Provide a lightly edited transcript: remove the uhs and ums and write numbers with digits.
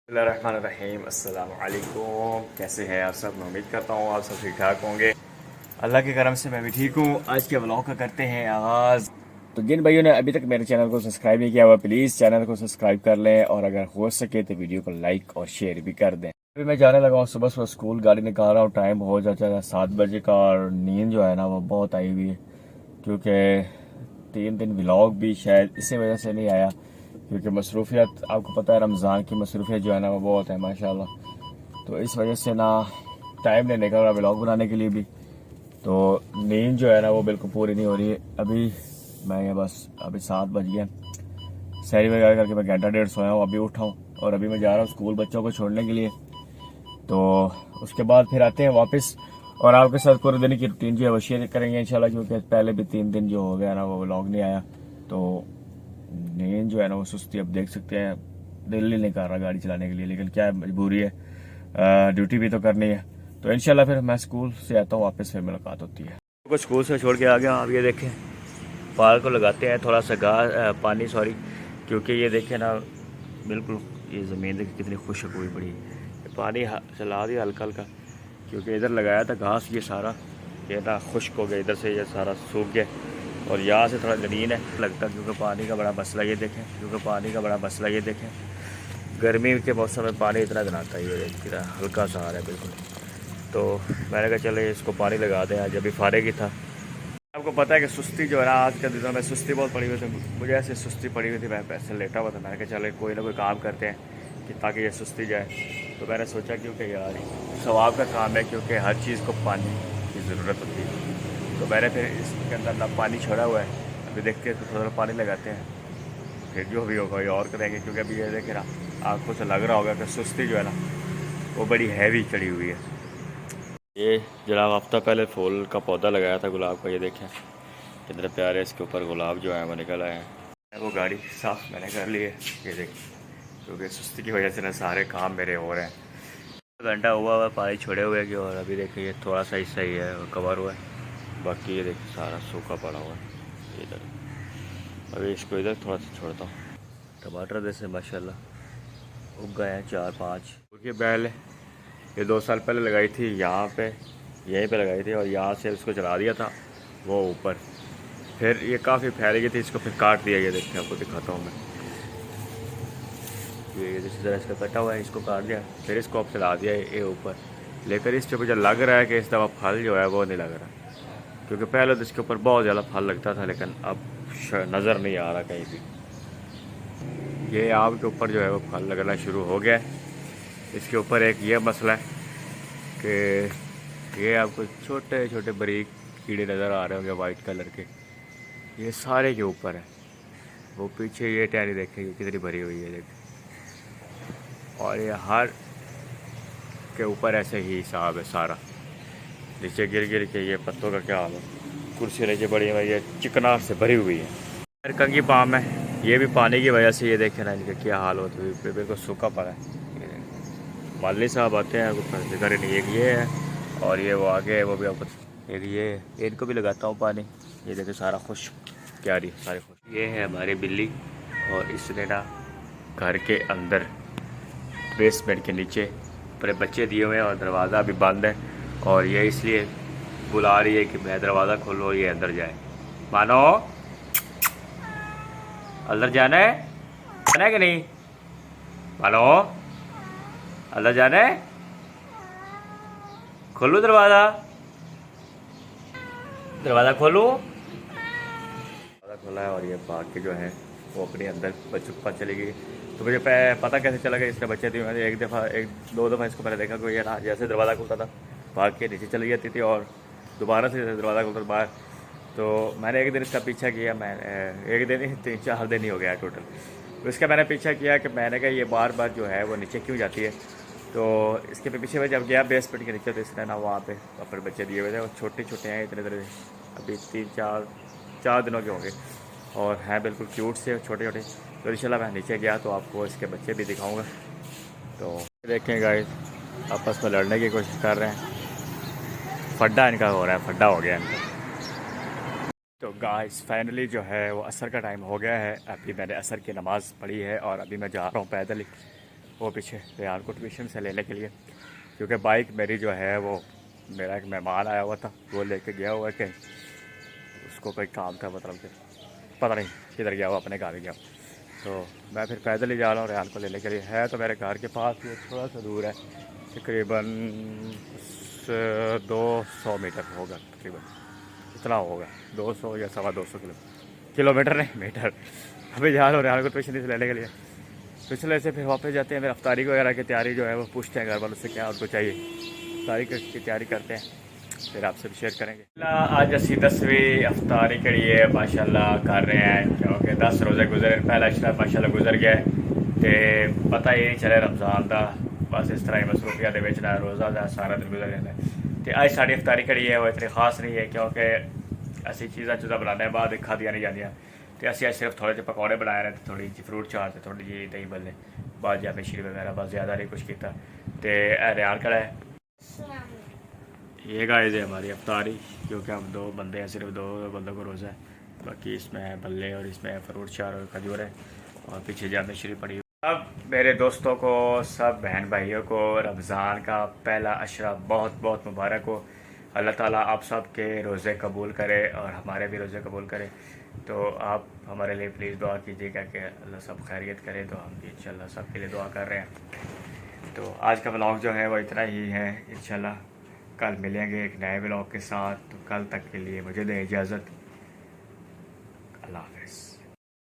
बिस्मिल्लाहिर्रहमानिर्रहीम। अस्सलाम वालेकुम। कैसे हैं आप सब? मैं उम्मीद करता हूँ आप सब ठीक ठाक होंगे। अल्लाह के करम से मैं भी ठीक हूँ। आज के व्लॉग का करते हैं आगाज़। तो जिन भाइयों ने अभी तक मेरे चैनल को सब्सक्राइब नहीं किया हुआ, प्लीज़ चैनल को सब्सक्राइब कर लें और अगर हो सके तो वीडियो को लाइक और शेयर भी कर दें। अभी मैं जाने लगा हूँ, सुबह सुबह स्कूल गाड़ी निकाल रहा हूँ। टाइम हो जाता है 7 बजे का और नींद जो है ना वो बहुत आई हुई है, क्योंकि 3 दिन व्लॉग भी शायद इसी वजह से नहीं आया, क्योंकि मसरूफियत आपको पता है, रमज़ान की मसरूफियत जो है ना वो बहुत है माशाल्लाह। तो इस वजह से ना टाइम नहीं निकल रहा व्लॉग बनाने के लिए भी। तो नींद जो है ना वो बिल्कुल पूरी नहीं हो रही है। अभी मैं ये बस अभी 7 बज गए, सैरी वगैरह करके मैं घंटा डेढ़ सोया हूँ, अभी उठा हूँ और अभी मैं जा रहा हूँ स्कूल बच्चों को छोड़ने के लिए। तो उसके बाद फिर आते हैं वापस और आपके साथ पूरे दिन की रूटीन जो है वो शेयर करेंगे इंशाल्लाह, क्योंकि पहले भी 3 दिन जो हो गया ना वो व्लॉग नहीं आया। तो नींद जो है ना वो सुस्ती, अब देख सकते हैं दिल ही नहीं कर रहा गाड़ी चलाने के लिए, लेकिन क्या है, मजबूरी है, ड्यूटी भी तो करनी है। तो इंशाल्लाह फिर मैं स्कूल से आता हूँ वापस, फिर मुलाकात होती है। को स्कूल से छोड़ के आ गया। आप ये देखें पार्क को लगाते हैं थोड़ा सा पानी, सॉरी, क्योंकि ये देखें ना बिल्कुल ये ज़मीन देखिए कितनी खुशक हुई पड़ी है। पानी चला दिया हल्का हल्का, क्योंकि इधर लगाया था घास, ये सारा ये ना खुश्क हो गया, इधर से ये सारा सूख गया और यहाँ से थोड़ा ज़मीन है लगता, क्योंकि पानी का बड़ा मसला ये देखें, गर्मी के मौसम में पानी इतना बनाता है, ये इतना हल्का सा आ रहा है बिल्कुल। तो मैंने कहा चले इसको पानी लगा दें, आज अभी फारेग ही था। आपको पता है कि सुस्ती जो है ना, आज के दिनों में सुस्ती बहुत पड़ी हुई थी, मुझे ऐसे सुस्ती पड़ी हुई थी, मैं पैसे लेटा हुआ था। मैंने कहा चले कोई ना कोई काम करते हैं कि ताकि ये सुस्ती जाए। तो मैंने सोचा क्योंकि यार सवाब का काम है, क्योंकि हर चीज़ को पानी की ज़रूरत होती है। तो मैंने फिर इसके अंदर ना पानी छोड़ा हुआ है, अभी देखते हैं तो थोड़ा पानी लगाते हैं, फिर जो भी होगा ये और करेंगे। क्योंकि अभी ये देखे ना, आपको से लग रहा होगा कि सुस्ती जो है ना वो बड़ी हैवी चढ़ी हुई है। ये जनाब हफ्ता पहले फूल का पौधा लगाया था गुलाब का, ये देखें कितने प्यारे इसके ऊपर गुलाब जो है वो निकल आए हैं। वो गाड़ी साफ़ मैंने कर ली है, ये देखें, क्योंकि सुस्ती की वजह से ना सारे काम मेरे हो रहे हैं। घंटा हुआ पानी छोड़े हुए कि, और अभी देखिए ये थोड़ा सा हिस्सा ही है कवर हुआ है, बाकी ये देखिए सारा सूखा पड़ा हुआ है इधर। अभी इसको इधर थोड़ा सा छोड़ता हूँ। टमाटर जैसे माशाल्लाह उग गए हैं 4-5। क्योंकि बैल ये 2 साल पहले लगाई थी यहाँ पे, यहीं पे लगाई थी और यहाँ से उसको चला दिया था वो ऊपर, फिर ये काफ़ी फैल गई थी, इसको फिर काट दिया। ये देखिए आपको दिखाता हूँ मैं, ये जिस तरह इसका कटा हुआ है इसको काट दिया, फिर इसको अब चला दिया ये ऊपर। लेकर इस पे मुझे लग रहा है कि इस दफ़ा फल जो है वो नहीं लग रहा, क्योंकि पहले तो इसके ऊपर बहुत ज़्यादा फल लगता था, लेकिन अब नज़र नहीं आ रहा कहीं भी। ये आम के ऊपर जो है वो फल लगना शुरू हो गया है। इसके ऊपर एक ये मसला है कि ये आपको छोटे छोटे बारीक कीड़े नज़र आ रहे होंगे वाइट कलर के, ये सारे के ऊपर है। वो पीछे ये टहनी देखें कितनी भरी हुई है देखें, और ये हर के ऊपर ऐसे ही हिसाब है सारा। नीचे गिर गिर के ये पत्तों का क्या हाल है, कुर्सी नीचे बड़ी है, ये चिकनाहट से भरी हुई है। कंगी पाम है, ये भी पानी की वजह से ये देखें ना इनका क्या हाल होता है, बिल्कुल सूखा पड़ा है। माली साहब आते हैं ऊपर दिखा रहे नहीं, एक ये है और ये वो आगे है, वो भी आपको एक ये है, इनको भी लगाता हूँ पानी। ये देखिए सारा खुश क्या रही सारे खुश। ये है हमारी बिल्ली और इसने ना घर के अंदर बेसमेंट के नीचे अपने बच्चे दिए हुए हैं और दरवाज़ा अभी बंद है, और ये इसलिए बुला रही है कि मैं दरवाज़ा खोलो ये अंदर जाए। मानो अंदर जाना है कि नहीं? मानो अंदर जाना है, खोलूं दरवाज़ा? दरवाज़ा खोलूं? दरवाज़ा खोला है और ये भाग के जो है वो अपने अंदर बच्चों के पास चली गई। तो मुझे पता कैसे चला कि इसने बच्चे दिए। मैंने एक दो दफ़ा इसको मैंने देखा कि ये ना जैसे दरवाज़ा खुलता था भाग के नीचे चली जाती थी और दोबारा से दरवाज़ा खुलता था बाहर। तो मैंने एक दिन इसका पीछा किया, मैंने एक दिन ही 3-4 दिन ही हो गया टोटल। तो इसका मैंने पीछा किया कि मैंने कहा ये बार बार जो है वो नीचे क्यों जाती है। तो इसके पीछे में जब गया बेसमेंट के नीचे, तो इसने ना वहाँ पे अपने बच्चे दिए हुए थे और छोटे छोटे हैं इतने इतने, अभी 3-4 दिनों के होंगे और हैं बिल्कुल क्यूट से छोटे छोटे। तो इंशाल्लाह मैं नीचे गया तो आपको इसके बच्चे भी दिखाऊंगा। तो देखें गाइस आपस में लड़ने की कोशिश कर रहे हैं, फड्डा इनका हो रहा है, फड्डा हो गया इनका। तो गाइस फाइनली जो है वो असर का टाइम हो गया है। अभी मैंने असर की नमाज़ पढ़ी है और अभी मैं जा रहा हूँ पैदल ही वो पीछे रेहान को ट्यूशन से लेने के लिए, क्योंकि बाइक मेरी जो है वो, मेरा एक मेहमान आया हुआ था, वो लेके गया हुआ है कि उसको कोई काम था, मतलब कि पता नहीं किधर गया हुआ, अपने घर गया। तो मैं फिर पैदल ही जा रहा हूँ रेहान को लेने के लिए। है तो मेरे घर के पास ही, थोड़ा सा दूर है, तकरीबन 200 मीटर होगा, तकरीबन इतना होगा, 200 या 225 किलोमीटर नहीं, मीटर। अभी जा रहा हूँ रेहान को ट्यूशन से लेने के लिए। पिछले से फिर वापस जाते हैं, फिर अफ्तारी वगैरह की तैयारी जो है वो पूछते हैं घर वालों से क्या उनको चाहिए, अफ्तारी की तैयारी करते हैं, फिर आपसे भी शेयर करेंगे। आज असी 10वीं अफ्तारी के लिए माशाल्लाह कर रहे हैं, क्योंकि 10 रोज़े गुजरे, पहला अशरा माशाल्लाह गुजर गया है, तो पता ही नहीं चले रमज़ान का, बस इस तरह ही मसरूफियत बेचना रोज़ा का सारा दिन गुजर जाता है। तो आज साड़ी अफ्तारी करी है वो इतनी खास नहीं है, क्योंकि ऐसी चीज़ा चूज़ा बनाने बाद खादियाँ नहीं जाती। तो असं सिर्फ थोड़े ਜਿਹੇ पकौड़े बनाए रहे, थोड़ी जी फ्रूट चाट, थोड़ी जी दही बल्ले, बाजा मिश्री वगैरह, बस ज़्यादा नहीं कुछ किया। तो रेहान खड़ा है, ये गाइस है हमारी अफ्तारी, क्योंकि हम 2 बंदे हैं, सिर्फ 2 बंदों को रोज़ा है। बाकी इसमें बल्ले और इसमें फ्रूट चाट और खजूर है, और पीछे जाम मिश्री पड़ी। अब मेरे दोस्तों को, सब बहन भाइयों को रमज़ान का पहला अशरा बहुत बहुत मुबारक हो। अल्लाह ताला आप सब के रोज़े कबूल करे और हमारे भी रोज़े कबूल करे। तो आप हमारे लिए प्लीज़ दुआ कीजिएगा कि अल्लाह सब खैरियत करे, तो हम भी इंशाल्लाह सब के लिए दुआ कर रहे हैं। तो आज का व्लॉग जो है वो इतना ही है, इंशाल्लाह कल मिलेंगे एक नए व्लॉग के साथ। तो कल तक के लिए मुझे दें इजाज़त, अल्लाह हाफ़िज़।